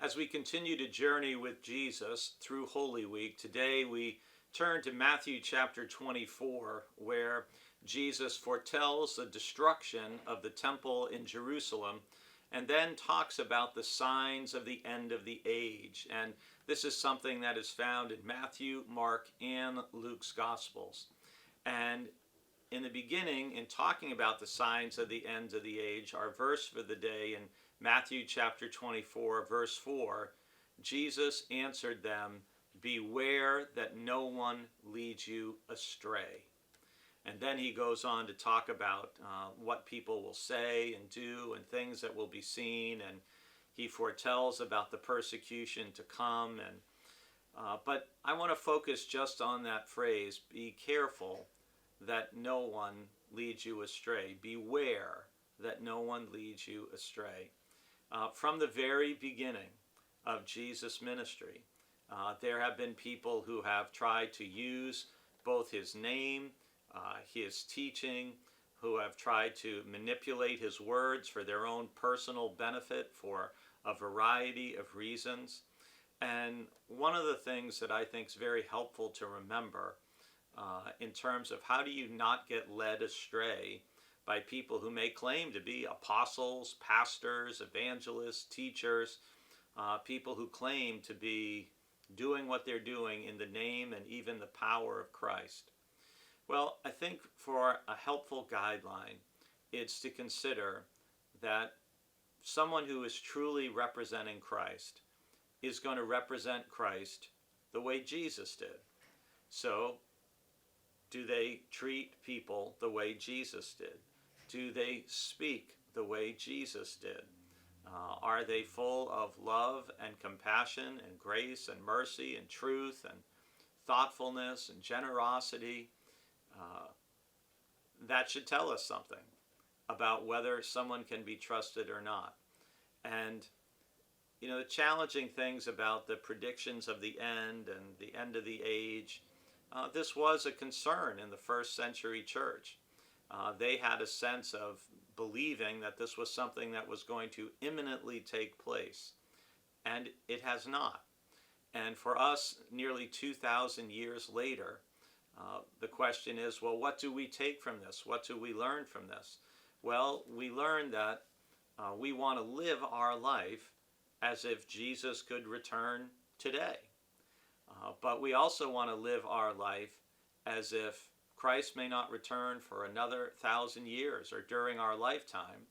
As we continue to journey with Jesus through Holy Week, today we turn to Matthew chapter 24, where Jesus foretells the destruction of the temple in Jerusalem and then talks about the signs of the end of the age. And this is something that is found in Matthew, Mark, and Luke's Gospels. And in the beginning, in talking about the signs of the end of the age, our verse for the day in Matthew chapter 24, verse 4, Jesus answered them, "Beware that no one leads you astray." And then he goes on to talk about what people will say and do and things that will be seen. And he foretells about the persecution to come. But I want to focus just on that phrase, be careful that no one leads you astray. Beware that no one leads you astray. From the very beginning of Jesus' ministry, there have been people who have tried to use both his name, his teaching, who have tried to manipulate his words for their own personal benefit for a variety of reasons. And one of the things that I think is very helpful to remember in terms of how do you not get led astray by people who may claim to be apostles, pastors, evangelists, teachers, people who claim to be doing what they're doing in the name and even the power of Christ. Well, I think for a helpful guideline, it's to consider that someone who is truly representing Christ is going to represent Christ the way Jesus did. So, do they treat people the way Jesus did? Do they speak the way Jesus did? Are they full of love and compassion and grace and mercy and truth and thoughtfulness and generosity? That should tell us something about whether someone can be trusted or not. And, the challenging things about the predictions of the end and the end of the age, this was a concern in the first century church. They had a sense of believing that this was something that was going to imminently take place, and it has not. And for us, nearly 2,000 years later, the question is, well, what do we take from this? What do we learn from this? Well, we learn that we want to live our life as if Jesus could return today. But we also want to live our life as if Christ may not return for another 1,000 years or during our lifetime,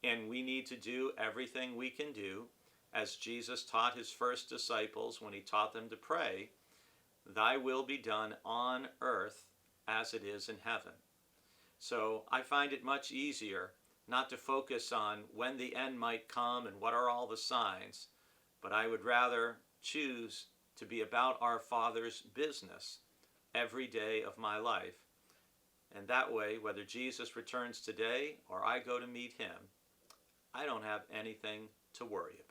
and we need to do everything we can do, as Jesus taught his first disciples when he taught them to pray, "Thy will be done on earth as it is in heaven." So I find it much easier not to focus on when the end might come and what are all the signs, but I would rather choose to be about our Father's business every day of my life. And that way, whether Jesus returns today or I go to meet him, I don't have anything to worry about.